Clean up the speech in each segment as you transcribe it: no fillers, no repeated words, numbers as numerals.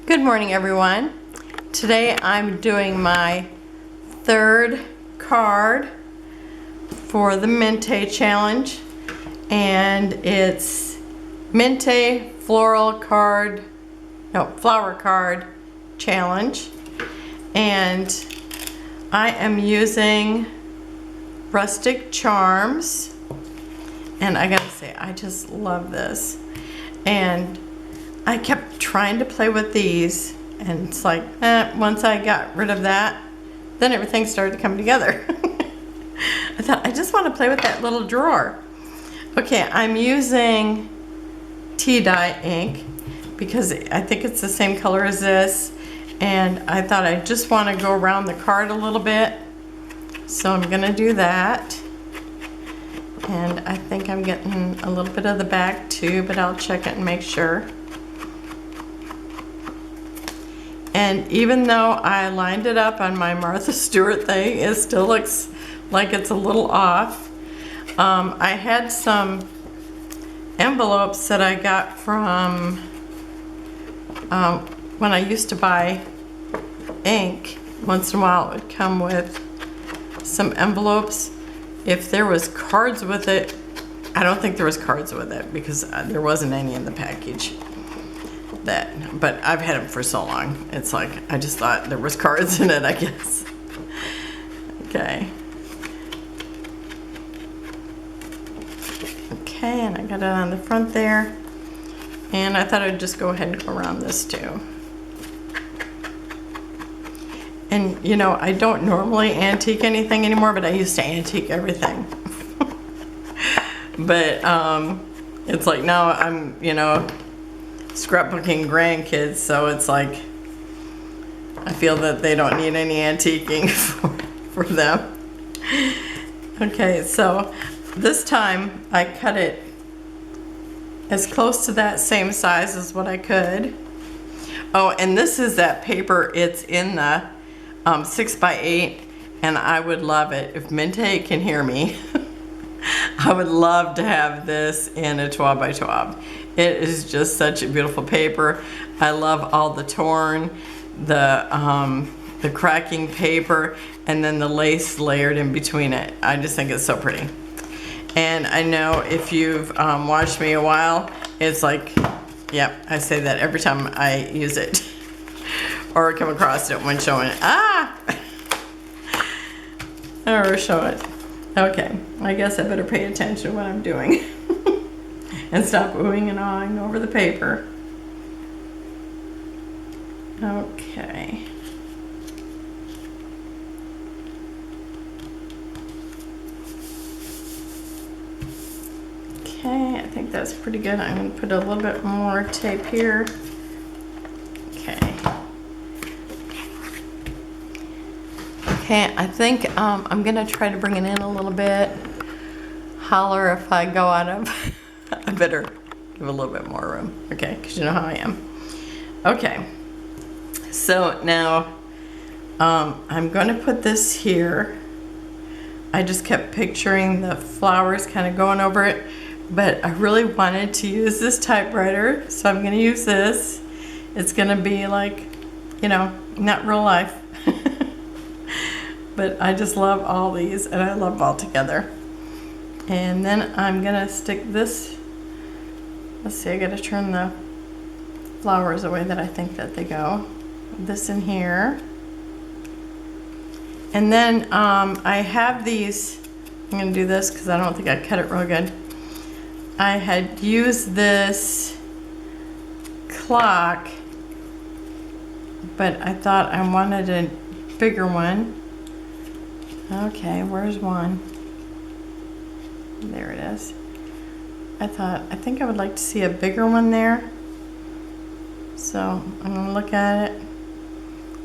Good morning, everyone. Today I'm doing my third card for the Mintay challenge, and it's Mintay flower card challenge, and I am using Rustic Charms, and I gotta say I just love this. And I kept trying to play with these, and it's like, once I got rid of that, then everything started to come together. I thought, I just want to play with that little drawer. Okay, I'm using tea dye ink because I think it's the same color as this, and I thought I just want to go around the card a little bit. So I'm going to do that. And I think I'm getting a little bit of the back too, but I'll check it and make sure. And even though I lined it up on my Martha Stewart thing, it still looks like it's a little off. I had some envelopes that I got from when I used to buy ink. Once in a while it would come with some envelopes. If there was cards with it, I don't think there was cards with it because there wasn't any in the package. But I've had them for so long. It's like, I just thought there was cards in it, I guess. Okay. Okay, and I got it on the front there. And I thought I'd just go ahead and go around this too. And you know, I don't normally antique anything anymore, but I used to antique everything. But it's like now I'm, you know, scrapbooking grandkids, so it's like I feel that they don't need any antiquing for them. Okay, so this time I cut it as close to that same size as what I could. Oh, and this is that paper. It's in the 6x8, and I would love it if Mintay can hear me. I would love to have this in a 12x12. It is just such a beautiful paper. I love all the torn, the cracking paper, and then the lace layered in between it. I just think it's so pretty. And I know if you've watched me a while, it's like, yep, I say that every time I use it or come across it when showing it. Or show it. Okay, I guess I better pay attention to what I'm doing and stop oohing and awing over the paper. Okay. Okay, I think that's pretty good. I'm going to put a little bit more tape here. Okay. Okay, I think I'm going to try to bring it in a little bit. Holler if I go out of... I better give a little bit more room. Okay, because you know how I am. Okay. So now I'm going to put this here. I just kept picturing the flowers kind of going over it, but I really wanted to use this typewriter, so I'm going to use this. It's going to be like, you know, not real life. But I just love all these, and I love them all together. And then I'm going to stick this. Let's see, I got to turn the flowers the way that I think that they go. This in here. And then I have these. I'm going to do this because I don't think I cut it real good. I had used this clock, but I thought I wanted a bigger one. Okay, where's one? There it is. I think I would like to see a bigger one there. So I'm going to look at it.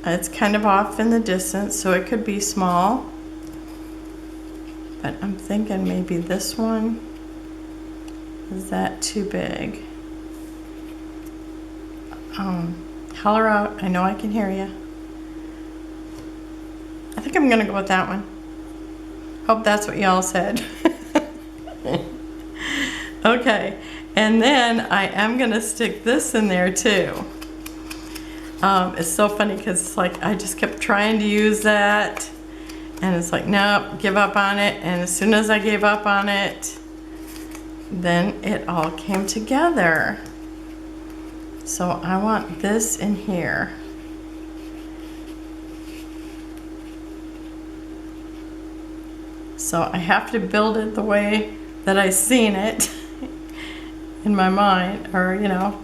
It's kind of off in the distance, so it could be small. But I'm thinking maybe this one. Is that too big? Holler out. I know I can hear you. I think I'm going to go with that one. Hope that's what y'all said. Okay, and then I am going to stick this in there too. It's so funny because it's like I just kept trying to use that, and it's like, nope, give up on it. And as soon as I gave up on it, then it all came together. So I want this in here. So I have to build it the way that I seen it in my mind, or you know,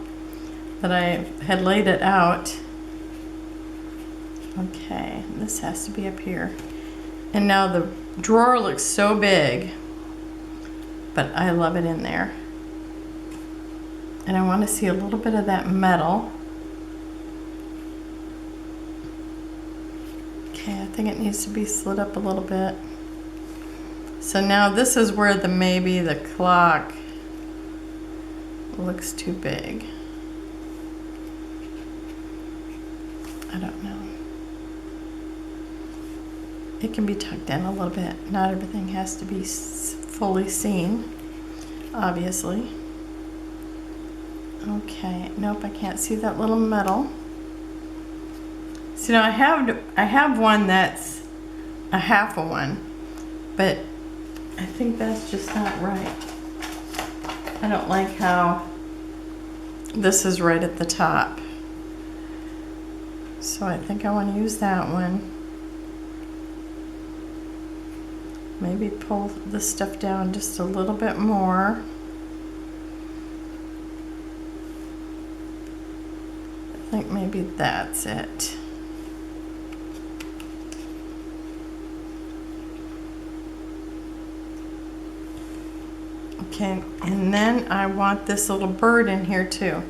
that I had laid it out. Okay, this has to be up here. And now the drawer looks so big, but I love it in there. And I want to see a little bit of that metal. Okay, I think it needs to be slid up a little bit. So now this is where maybe the clock looks too big. I don't know. It can be tucked in a little bit. Not everything has to be fully seen, obviously. Okay, nope, I can't see that little metal. So now I have one that's a half a one, but I think that's just not right. I don't like how this is right at the top. So I think I want to use that one. Maybe pull this stuff down just a little bit more. I think maybe that's it. Okay, and then I want this little bird in here too.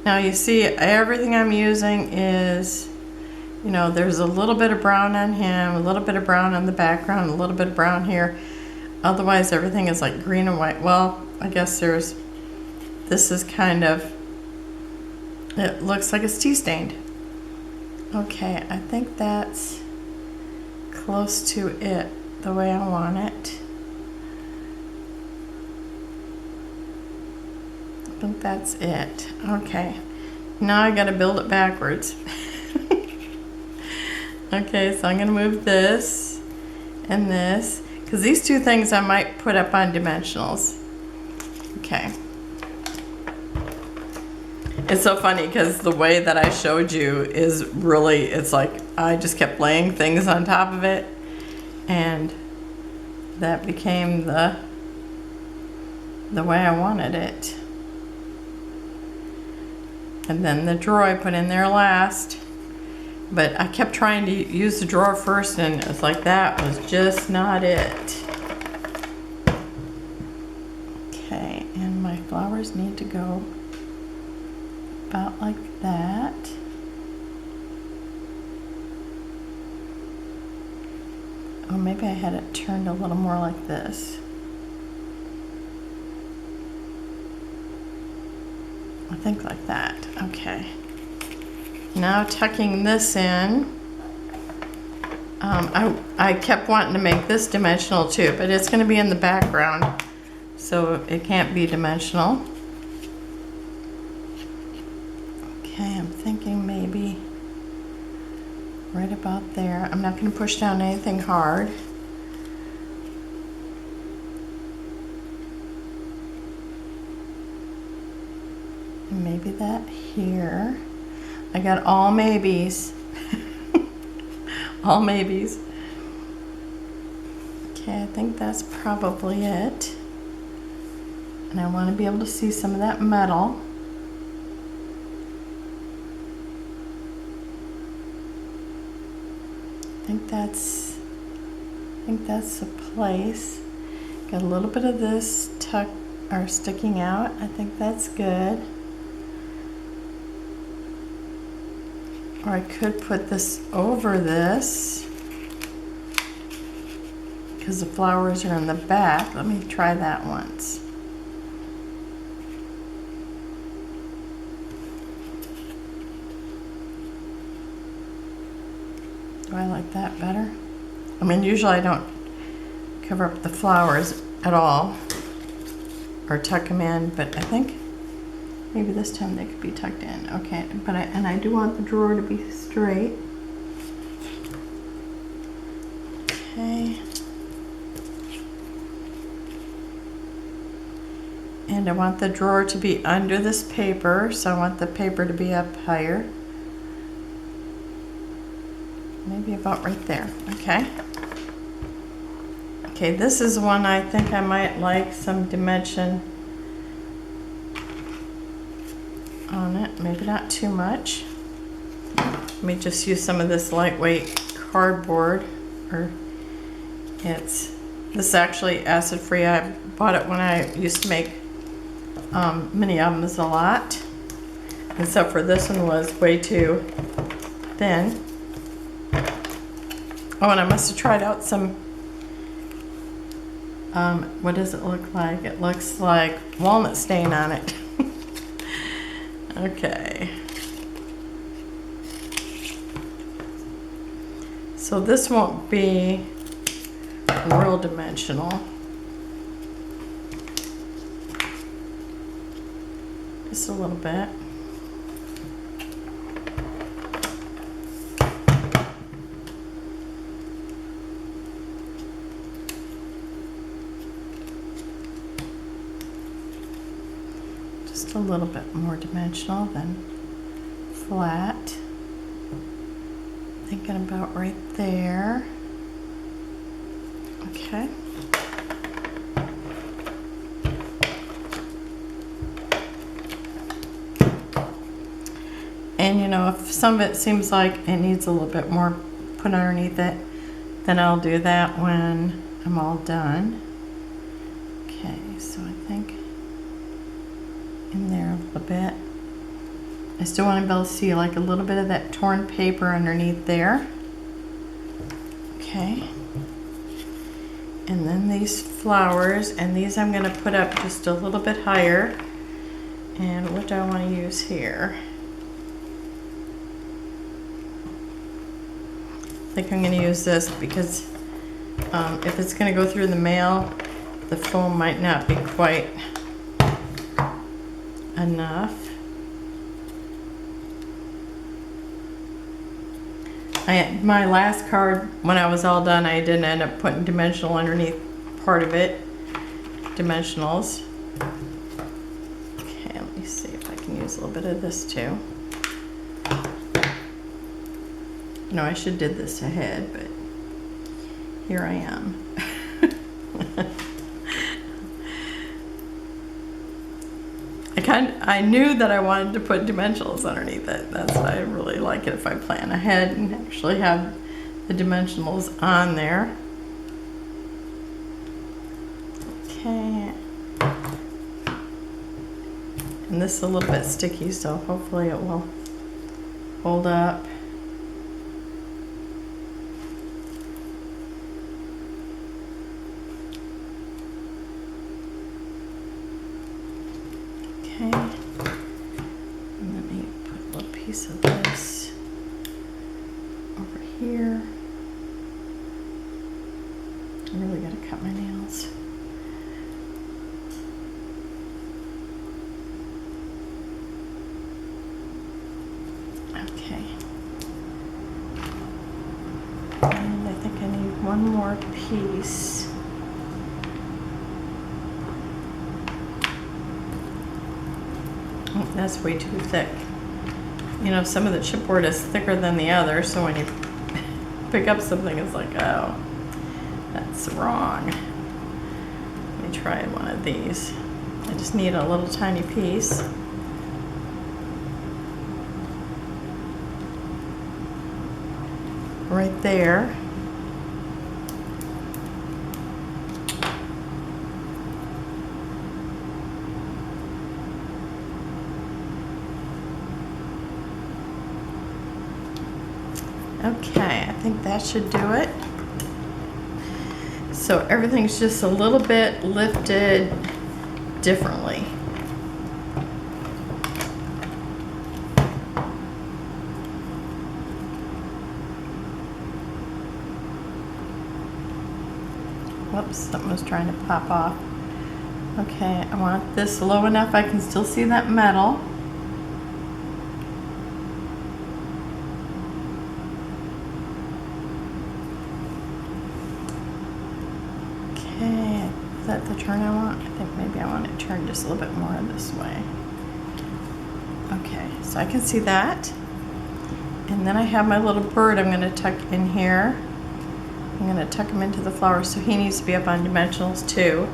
Now you see everything I'm using is, you know, there's a little bit of brown on him, a little bit of brown on the background, a little bit of brown here. Otherwise everything is like green and white. Well, I guess this is kind of, it looks like it's tea stained. Okay, I think that's close to it, the way I want it. I think that's it. Okay, now I gotta build it backwards. Okay, so I'm gonna move this and this, because these two things I might put up on dimensionals. Okay. It's so funny because the way that I showed you is really, it's like I just kept laying things on top of it, and that became the way I wanted it. And then the drawer I put in there last, but I kept trying to use the drawer first, and it was like that was just not it. Okay, and my flowers need to go about like that. Oh, maybe I had it turned a little more like this. I think like that. Okay. Now tucking this in. I kept wanting to make this dimensional too, but it's going to be in the background, so it can't be dimensional. Okay, I'm thinking maybe right about there. I'm not going to push down anything hard. And maybe that here. I got all maybes. All maybes. Okay, I think that's probably it. And I want to be able to see some of that metal. I think that's the place. Got a little bit of this tuck or sticking out. I think that's good. Or I could put this over this because the flowers are in the back. Let me try that once. Do I like that better? I mean, usually I don't cover up the flowers at all or tuck them in, but I think Maybe this time they could be tucked in. Okay, but I do want the drawer to be straight. Okay. And I want the drawer to be under this paper, so I want the paper to be up higher. Maybe about right there. Okay. Okay, this is one I think I might like some dimension on it. Maybe not too much. Let me just use some of this lightweight cardboard. This is actually acid free. I bought it when I used to make mini albums a lot, except for this one was way too thin. Oh, and I must have tried out some, what does it look like? It looks like walnut stain on it. Okay. So this won't be real dimensional. Just a little bit. Just a little bit more dimensional than flat. Thinking about right there. Okay. And you know, if some of it seems like it needs a little bit more put underneath it, then I'll do that when I'm all done. Okay, so I think in there a little bit. I still want to be able to see like a little bit of that torn paper underneath there. Okay. And then these flowers, and these I'm going to put up just a little bit higher. And what do I want to use here? I think I'm going to use this because if it's going to go through the mail, the foam might not be quite enough. My last card, when I was all done, I didn't end up putting dimensional underneath part of it. Dimensionals. Okay, let me see if I can use a little bit of this too. No, I should have did this ahead, but here I am. I knew that I wanted to put dimensionals underneath it. That's why I really like it if I plan ahead and actually have the dimensionals on there. Okay. And this is a little bit sticky, so hopefully it will hold up. Okay, and let me put a little piece of this over here. I really gotta cut my nails. Okay. And I think I need one more piece. That's way too thick. You know, some of the chipboard is thicker than the other, so when you pick up something, it's like, oh, that's wrong. Let me try one of these. I just need a little tiny piece. Right there. Okay, I think that should do it. So everything's just a little bit lifted differently. Whoops, something was trying to pop off. Okay, I want this low enough I can still see that metal. Okay, is that the turn I want? I think maybe I want it turned just a little bit more this way. Okay, so I can see that. And then I have my little bird I'm going to tuck in here. I'm going to tuck him into the flower, so he needs to be up on dimensionals too.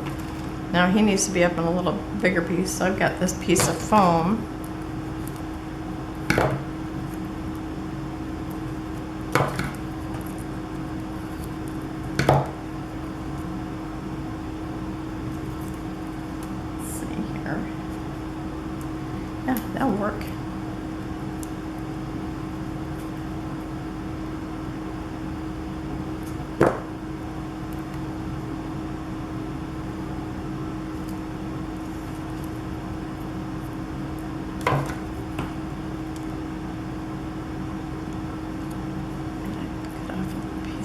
Now he needs to be up in a little bigger piece, so I've got this piece of foam. Let's see here. Yeah, that'll work.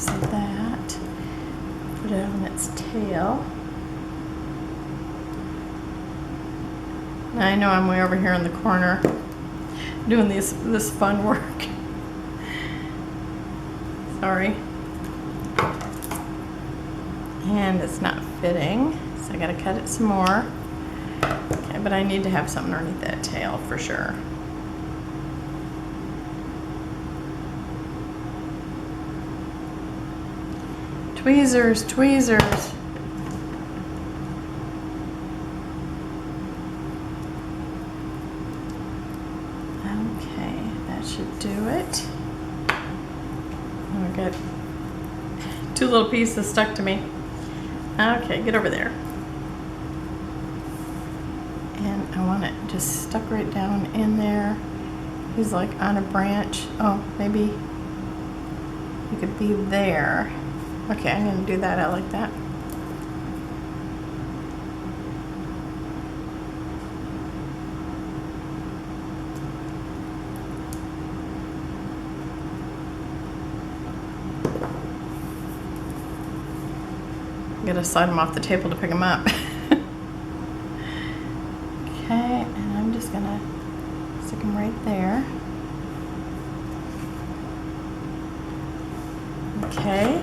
Of that, put it on its tail. Now I know I'm way over here in the corner doing this fun work. Sorry. And it's not fitting, so I gotta cut it some more. Okay, but I need to have something underneath that tail for sure. Tweezers, tweezers. Okay, that should do it. Oh, I got two little pieces stuck to me. Okay, get over there. And I want it just stuck right down in there. He's like on a branch. Oh, maybe he could be there. Okay, I'm going to do that. I like that. I'm going to slide him off the table to pick him up. Okay, and I'm just going to stick him right there. Okay.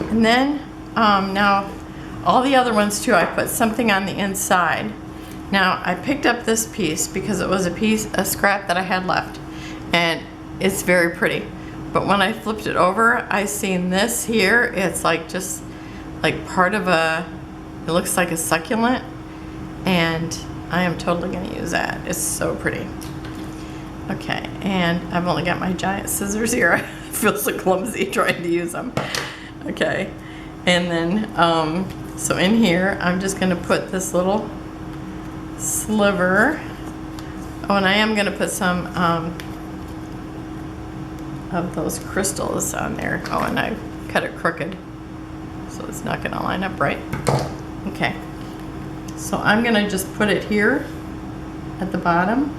And then, now, all the other ones too, I put something on the inside. Now, I picked up this piece because it was a scrap that I had left, and it's very pretty. But when I flipped it over, I seen this here. It's like just like part of it looks like a succulent, and I am totally gonna use that. It's so pretty. Okay, and I've only got my giant scissors here. I feel so clumsy trying to use them. Okay, and then, so in here, I'm just gonna put this little sliver. Oh, and I am gonna put some of those crystals on there. Oh, and I cut it crooked, so it's not gonna line up right. Okay, so I'm gonna just put it here at the bottom.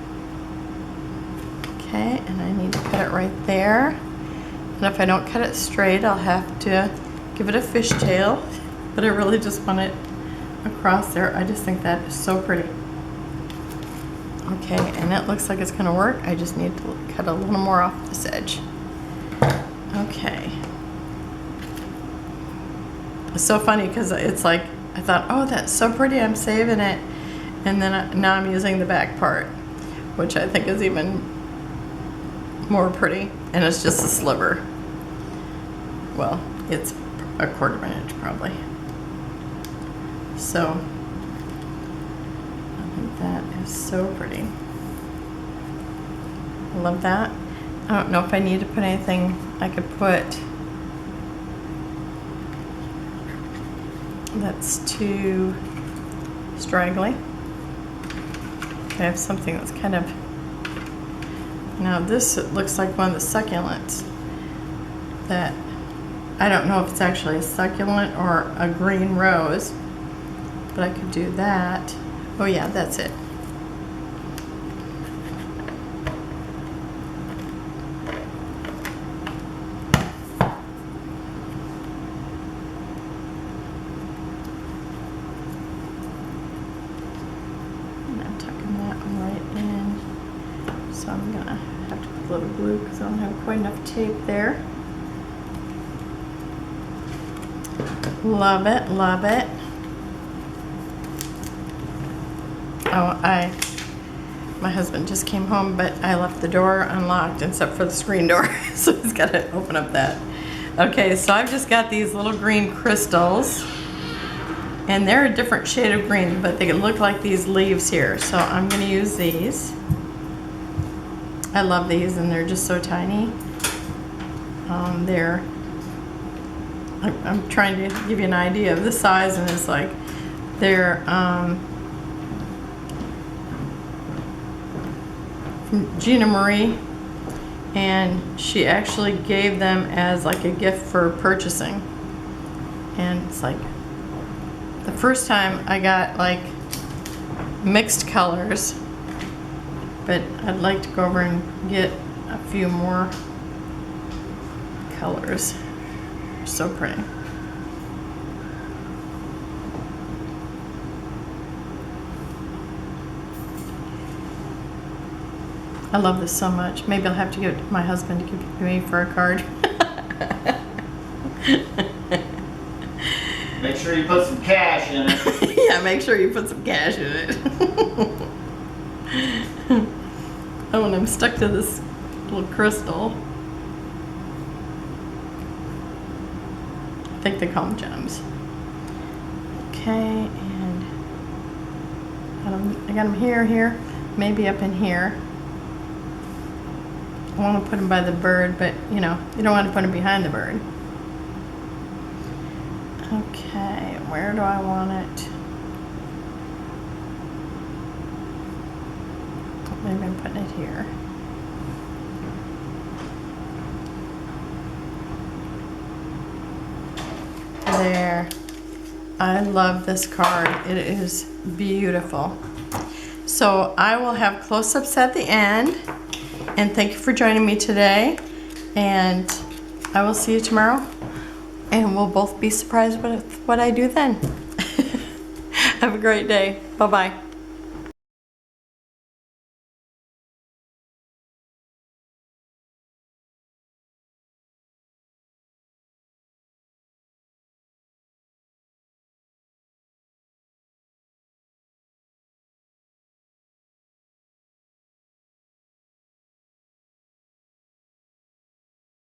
Okay, and I need to cut it right there. And if I don't cut it straight, I'll have to give it a fishtail. But I really just want it across there. I just think that is so pretty. Okay, and it looks like it's gonna work. I just need to cut a little more off this edge. Okay. It's so funny because it's like, I thought, oh, that's so pretty, I'm saving it. And then now I'm using the back part, which I think is even more pretty. And it's just a sliver. Well, it's a 1/4 inch probably. So, I think that is so pretty. I love that. I don't know if I need to put anything. I could put, that's too straggly. I have something that's kind of, now this looks like one of the succulents that, I don't know if it's actually a succulent or a green rose, but I could do that. Oh yeah, that's it. glue because I don't have quite enough tape there. Love it, love it. Oh, my husband just came home, but I left the door unlocked except for the screen door, so he's got to open up that. Okay, so I've just got these little green crystals, and they're a different shade of green, but they look like these leaves here, so I'm going to use these. I love these, and they're just so tiny. I'm trying to give you an idea of the size, and it's like they're from Gina Marie, and she actually gave them as like a gift for purchasing. And it's like the first time I got like mixed colors, but I'd like to go over and get a few more colors. So pretty. I love this so much. Maybe I'll have to give it to my husband to give it to me for a card. Make sure you put some cash in it. Yeah, make sure you put some cash in it. Oh, and I'm stuck to this little crystal. I think they call them gems. Okay, and I got them here, maybe up in here. I want to put them by the bird, but you know, you don't want to put them behind the bird. Okay, where do I want it? Maybe I'm putting it here. There. I love this card. It is beautiful. So I will have close-ups at the end. And thank you for joining me today. And I will see you tomorrow. And we'll both be surprised with what I do then. Have a great day. Bye-bye.